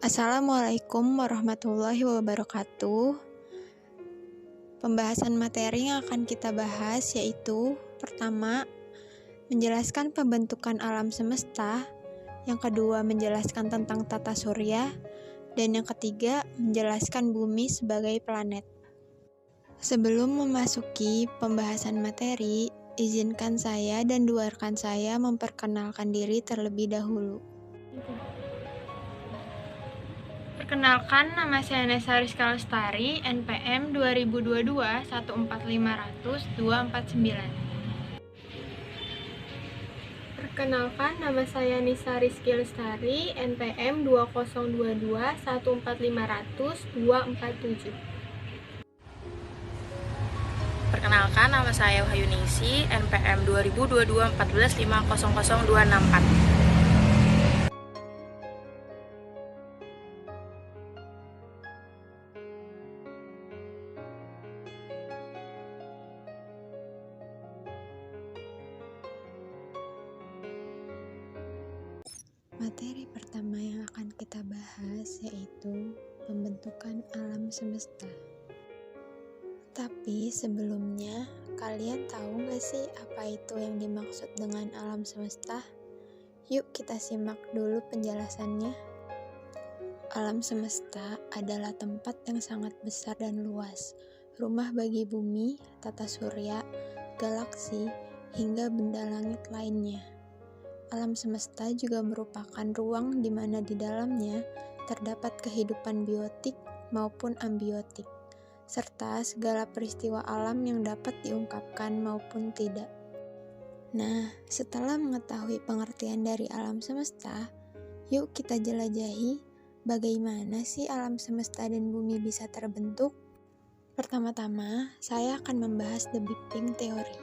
Assalamualaikum warahmatullahi wabarakatuh. Pembahasan materi yang akan kita bahas yaitu pertama, menjelaskan pembentukan alam semesta, yang kedua menjelaskan tentang tata surya, dan yang ketiga menjelaskan bumi sebagai planet. Sebelum memasuki pembahasan materi, izinkan saya dan dua rekan saya memperkenalkan diri terlebih dahulu. Perkenalkan, nama saya Nesa Rizka Lestari, NPM 2022 14500249. Perkenalkan, nama saya Nisa Rizky Lestari, NPM 2022 14500247. Perkenalkan, nama saya Wahyu Ningsi, NPM 2022 145000264. Materi pertama yang akan kita bahas yaitu pembentukan alam semesta. Tapi sebelumnya, kalian tahu gak sih apa itu yang dimaksud dengan alam semesta? Yuk kita simak dulu penjelasannya. Alam semesta adalah tempat yang sangat besar dan luas, rumah bagi bumi, tata surya, galaksi, hingga benda langit lainnya. Alam semesta juga merupakan ruang di mana di dalamnya terdapat kehidupan biotik maupun ambiotik, serta segala peristiwa alam yang dapat diungkapkan maupun tidak. Nah, setelah mengetahui pengertian dari alam semesta, yuk kita jelajahi bagaimana sih alam semesta dan bumi bisa terbentuk. Pertama-tama, saya akan membahas The Big Bang Theory.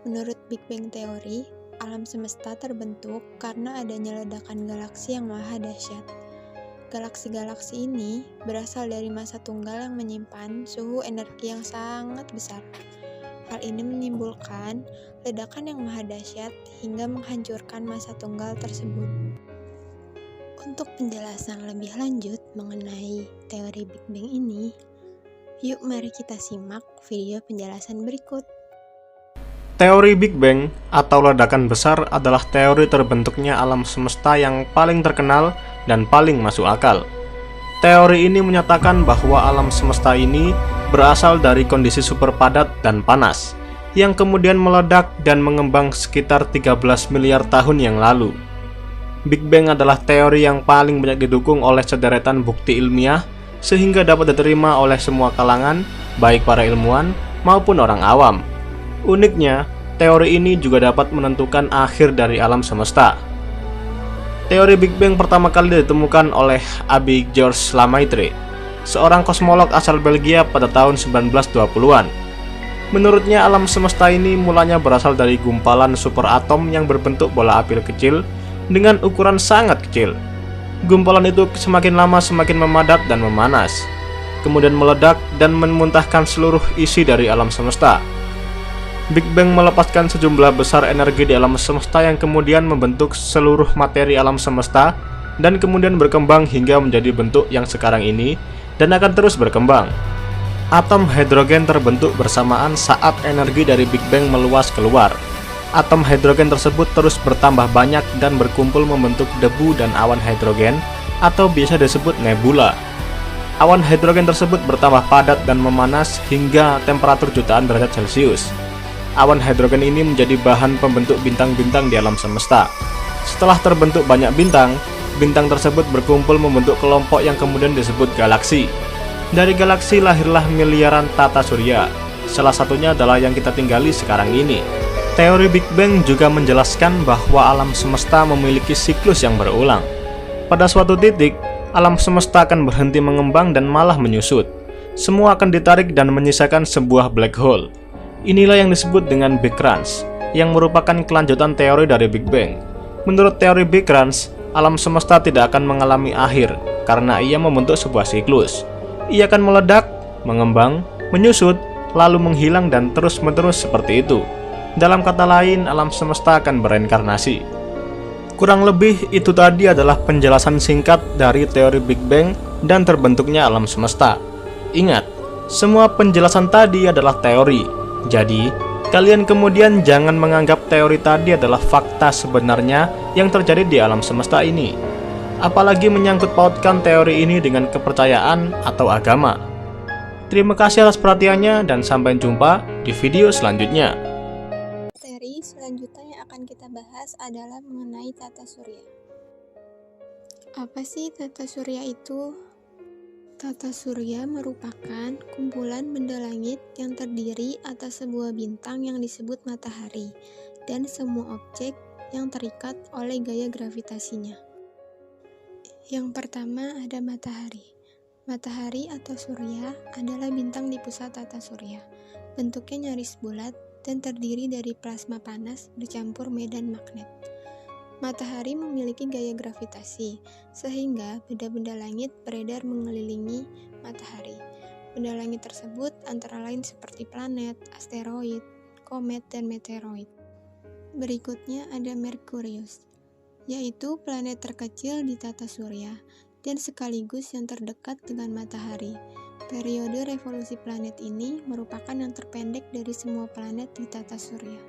Menurut Big Bang Theory, alam semesta terbentuk karena adanya ledakan galaksi yang maha dahsyat. Galaksi-galaksi ini berasal dari massa tunggal yang menyimpan suhu energi yang sangat besar. Hal ini menimbulkan ledakan yang maha dahsyat hingga menghancurkan massa tunggal tersebut. Untuk penjelasan lebih lanjut mengenai teori Big Bang ini, yuk mari kita simak video penjelasan berikut. Teori Big Bang atau ledakan besar adalah teori terbentuknya alam semesta yang paling terkenal dan paling masuk akal. Teori ini menyatakan bahwa alam semesta ini berasal dari kondisi super padat dan panas, yang kemudian meledak dan mengembang sekitar 13 miliar tahun yang lalu. Big Bang adalah teori yang paling banyak didukung oleh sederetan bukti ilmiah, sehingga dapat diterima oleh semua kalangan, baik para ilmuwan maupun orang awam. Uniknya, teori ini juga dapat menentukan akhir dari alam semesta. Teori Big Bang pertama kali ditemukan oleh Abby George Lemaitre, seorang kosmolog asal Belgia pada tahun 1920-an. Menurutnya, alam semesta ini mulanya berasal dari gumpalan superatom yang berbentuk bola api kecil dengan ukuran sangat kecil. Gumpalan itu semakin lama semakin memadat dan memanas, kemudian meledak dan memuntahkan seluruh isi dari alam semesta. Big Bang melepaskan sejumlah besar energi di alam semesta yang kemudian membentuk seluruh materi alam semesta dan kemudian berkembang hingga menjadi bentuk yang sekarang ini dan akan terus berkembang. Atom hidrogen terbentuk bersamaan saat energi dari Big Bang meluas keluar. Atom hidrogen tersebut terus bertambah banyak dan berkumpul membentuk debu dan awan hidrogen atau biasa disebut nebula. Awan hidrogen tersebut bertambah padat dan memanas hingga temperatur jutaan derajat Celcius. Awan hidrogen ini menjadi bahan pembentuk bintang-bintang di alam semesta. Setelah terbentuk banyak bintang, bintang tersebut berkumpul membentuk kelompok yang kemudian disebut galaksi. Dari galaksi lahirlah miliaran tata surya. Salah satunya adalah yang kita tinggali sekarang ini. Teori Big Bang juga menjelaskan bahwa alam semesta memiliki siklus yang berulang. Pada suatu titik, alam semesta akan berhenti mengembang dan malah menyusut. Semua akan ditarik dan menyisakan sebuah black hole. Inilah yang disebut dengan Big Crunch, yang merupakan kelanjutan teori dari Big Bang. Menurut teori Big Crunch, alam semesta tidak akan mengalami akhir karena ia membentuk sebuah siklus. Ia akan meledak, mengembang, menyusut, lalu menghilang dan terus-menerus seperti itu. Dalam kata lain, alam semesta akan bereinkarnasi. Kurang lebih itu tadi adalah penjelasan singkat dari teori Big Bang dan terbentuknya alam semesta. Ingat, semua penjelasan tadi adalah teori. Jadi, kalian kemudian jangan menganggap teori tadi adalah fakta sebenarnya yang terjadi di alam semesta ini. Apalagi menyangkut pautkan teori ini dengan kepercayaan atau agama. Terima kasih atas perhatiannya dan sampai jumpa di video selanjutnya. Materi selanjutnya yang akan kita bahas adalah mengenai tata surya. Apa sih tata surya itu? Tata surya merupakan kumpulan benda langit yang terdiri atas sebuah bintang yang disebut matahari dan semua objek yang terikat oleh gaya gravitasinya. Yang pertama ada matahari. Matahari atau surya adalah bintang di pusat tata surya. Bentuknya nyaris bulat dan terdiri dari plasma panas bercampur medan magnet. Matahari memiliki gaya gravitasi, sehingga benda-benda langit beredar mengelilingi matahari. Benda langit tersebut antara lain seperti planet, asteroid, komet, dan meteoroid. Berikutnya ada Merkurius, yaitu planet terkecil di tata surya dan sekaligus yang terdekat dengan matahari. Periode revolusi planet ini merupakan yang terpendek dari semua planet di tata surya.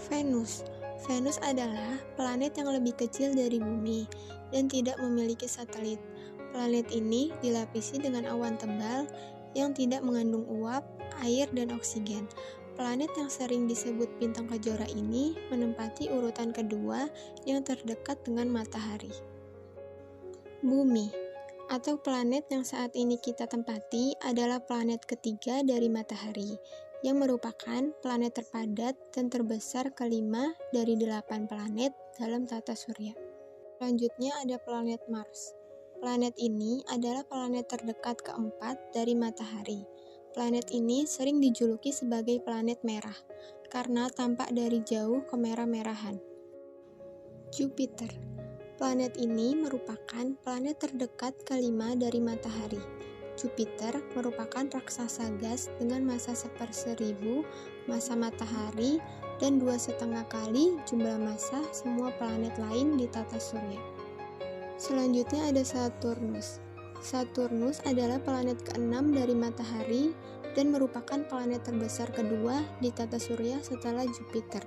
Venus. Venus adalah planet yang lebih kecil dari Bumi dan tidak memiliki satelit. Planet ini dilapisi dengan awan tebal yang tidak mengandung uap, air, dan oksigen. Planet yang sering disebut bintang kejora ini menempati urutan kedua yang terdekat dengan matahari. Bumi atau planet yang saat ini kita tempati adalah planet ketiga dari matahari, yang merupakan planet terpadat dan terbesar kelima dari 8 planet dalam tata surya. Selanjutnya ada planet Mars. Planet ini adalah planet terdekat keempat dari matahari. Planet ini sering dijuluki sebagai planet merah, karena tampak dari jauh kemerah-merahan. Jupiter. Planet ini merupakan planet terdekat kelima dari matahari. Jupiter merupakan raksasa gas dengan massa 1/1000 massa matahari dan 2,5 kali jumlah massa semua planet lain di tata surya. Selanjutnya ada Saturnus. Saturnus adalah planet ke-6 dari matahari dan merupakan planet terbesar kedua di tata surya setelah Jupiter.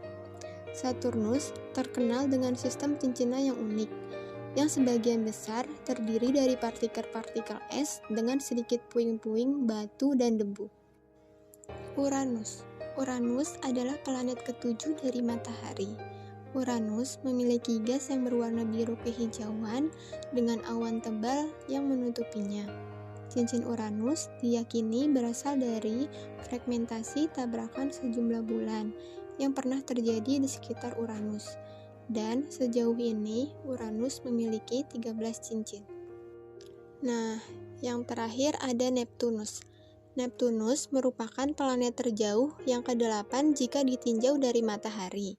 Saturnus terkenal dengan sistem cincina yang unik, yang sebagian besar terdiri dari partikel-partikel es dengan sedikit puing-puing batu dan debu. Uranus. Uranus adalah planet ke-7 dari matahari. Uranus memiliki gas yang berwarna biru kehijauan dengan awan tebal yang menutupinya. Cincin Uranus diyakini berasal dari fragmentasi tabrakan sejumlah bulan yang pernah terjadi di sekitar Uranus. Dan sejauh ini Uranus memiliki 13 cincin. Nah, yang terakhir ada Neptunus. Neptunus merupakan planet terjauh yang ke-8 jika ditinjau dari matahari.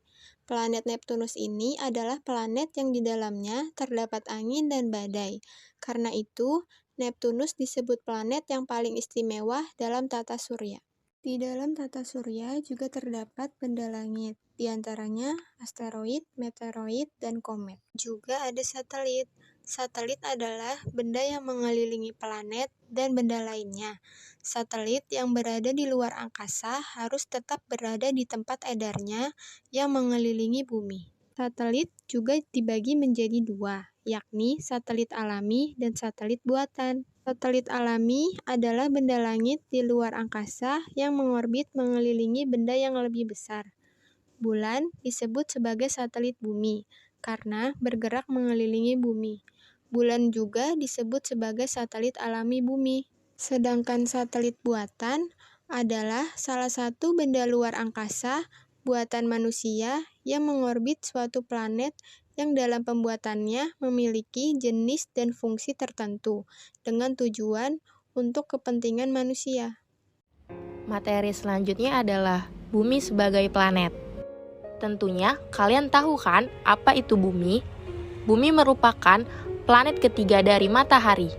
Planet Neptunus ini adalah planet yang di dalamnya terdapat angin dan badai. Karena itu, Neptunus disebut planet yang paling istimewa dalam tata surya. Di dalam tata surya juga terdapat benda langit, di antaranya asteroid, meteoroid, dan komet. Juga ada satelit. Satelit adalah benda yang mengelilingi planet dan benda lainnya. Satelit yang berada di luar angkasa harus tetap berada di tempat edarnya yang mengelilingi bumi. Satelit juga dibagi menjadi 2, yakni satelit alami dan satelit buatan. Satelit alami adalah benda langit di luar angkasa yang mengorbit mengelilingi benda yang lebih besar. Bulan disebut sebagai satelit bumi karena bergerak mengelilingi bumi. Bulan juga disebut sebagai satelit alami bumi. Sedangkan satelit buatan adalah salah satu benda luar angkasa buatan manusia yang mengorbit suatu planet yang dalam pembuatannya memiliki jenis dan fungsi tertentu dengan tujuan untuk kepentingan manusia. Materi selanjutnya adalah bumi sebagai planet. Tentunya kalian tahu kan apa itu bumi? Bumi merupakan planet ketiga dari matahari.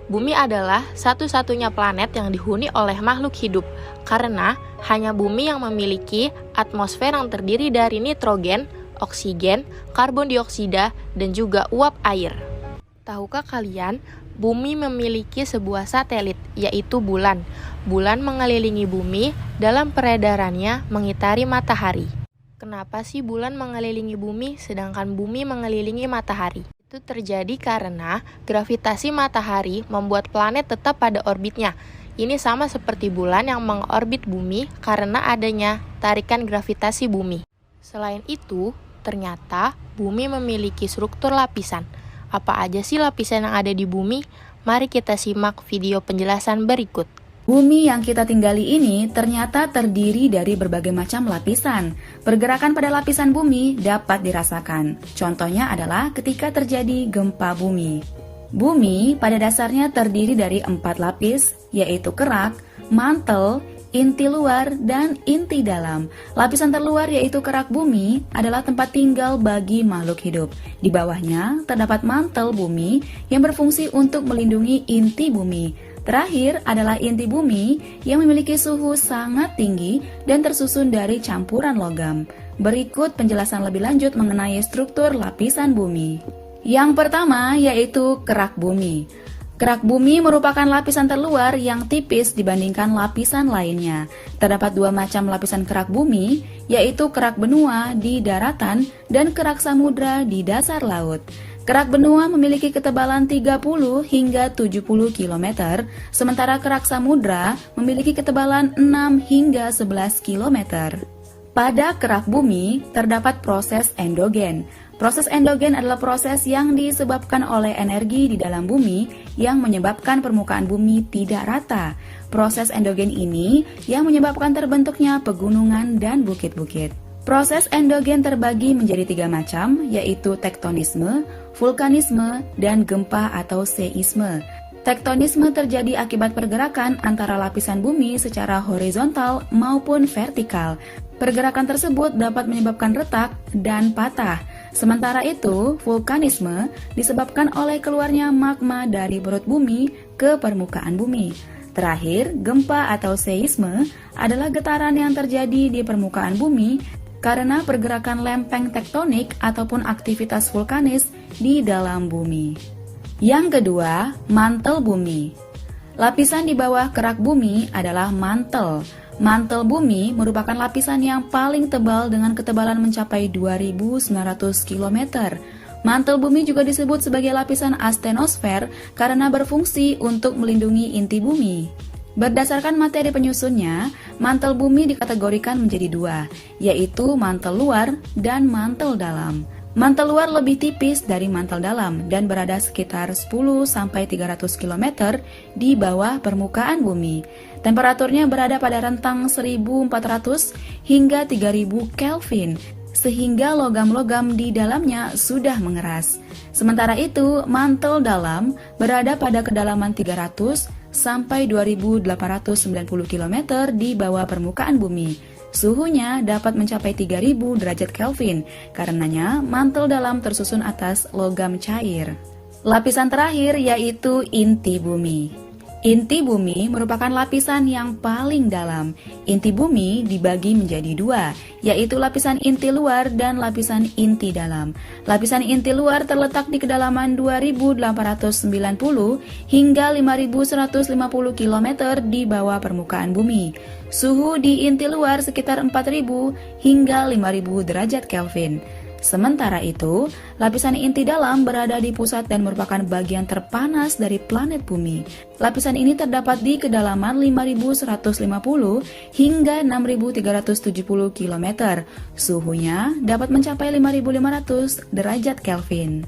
Bumi adalah satu-satunya planet yang dihuni oleh makhluk hidup karena hanya bumi yang memiliki atmosfer yang terdiri dari nitrogen, oksigen, karbon dioksida, dan juga uap air. Tahukah kalian, bumi memiliki sebuah satelit, yaitu bulan. Bulan mengelilingi bumi dalam peredarannya mengitari matahari. Kenapa sih bulan mengelilingi bumi sedangkan bumi mengelilingi matahari? Itu terjadi karena gravitasi matahari membuat planet tetap pada orbitnya. Ini sama seperti bulan yang mengorbit bumi karena adanya tarikan gravitasi bumi. Selain itu, ternyata bumi memiliki struktur lapisan. Apa aja sih lapisan yang ada di bumi? Mari kita simak video penjelasan berikut. Bumi yang kita tinggali ini ternyata terdiri dari berbagai macam lapisan. Pergerakan pada lapisan bumi dapat dirasakan. Contohnya adalah ketika terjadi gempa bumi. Bumi pada dasarnya terdiri dari 4 lapis, yaitu kerak, mantel, inti luar, dan inti dalam. Lapisan terluar yaitu kerak bumi adalah tempat tinggal bagi makhluk hidup. Di bawahnya terdapat mantel bumi yang berfungsi untuk melindungi inti bumi. Terakhir adalah inti bumi yang memiliki suhu sangat tinggi dan tersusun dari campuran logam. Berikut penjelasan lebih lanjut mengenai struktur lapisan bumi. Yang pertama yaitu kerak bumi. Kerak bumi merupakan lapisan terluar yang tipis dibandingkan lapisan lainnya. Terdapat 2 macam lapisan kerak bumi, yaitu kerak benua di daratan dan kerak samudra di dasar laut. Kerak benua memiliki ketebalan 30 hingga 70 km, sementara kerak samudra memiliki ketebalan 6 hingga 11 km. Pada kerak bumi terdapat proses endogen. Proses endogen adalah proses yang disebabkan oleh energi di dalam bumi yang menyebabkan permukaan bumi tidak rata. Proses endogen ini yang menyebabkan terbentuknya pegunungan dan bukit-bukit. Proses endogen terbagi menjadi 3 macam, yaitu tektonisme, vulkanisme, dan gempa atau seisme. Tektonisme terjadi akibat pergerakan antara lapisan bumi secara horizontal maupun vertikal. Pergerakan tersebut dapat menyebabkan retak dan patah. Sementara itu, vulkanisme disebabkan oleh keluarnya magma dari perut bumi ke permukaan bumi. Terakhir, gempa atau seisme adalah getaran yang terjadi di permukaan bumi karena pergerakan lempeng tektonik ataupun aktivitas vulkanis di dalam bumi. Yang kedua, mantel bumi. Lapisan di bawah kerak bumi adalah mantel. Mantel bumi merupakan lapisan yang paling tebal dengan ketebalan mencapai 2.900 km. Mantel bumi juga disebut sebagai lapisan astenosfer karena berfungsi untuk melindungi inti bumi. Berdasarkan materi penyusunnya, mantel bumi dikategorikan menjadi 2, yaitu mantel luar dan mantel dalam. Mantel luar lebih tipis dari mantel dalam dan berada sekitar 10-300 km di bawah permukaan bumi. Temperaturnya berada pada rentang 1400 hingga 3000 Kelvin, sehingga logam-logam di dalamnya sudah mengeras. Sementara itu, mantel dalam berada pada kedalaman 300 sampai 2890 km di bawah permukaan bumi. Suhunya dapat mencapai 3000 derajat Kelvin, karenanya mantel dalam tersusun atas logam cair. Lapisan terakhir yaitu inti bumi. Inti bumi merupakan lapisan yang paling dalam. Inti bumi dibagi menjadi 2, yaitu lapisan inti luar dan lapisan inti dalam. Lapisan inti luar terletak di kedalaman 2890 hingga 5150 km di bawah permukaan bumi. Suhu di inti luar sekitar 4000 hingga 5000 derajat Kelvin. Sementara itu, lapisan inti dalam berada di pusat dan merupakan bagian terpanas dari planet bumi. Lapisan ini terdapat di kedalaman 5150 hingga 6370 km. Suhunya dapat mencapai 5500 derajat Kelvin.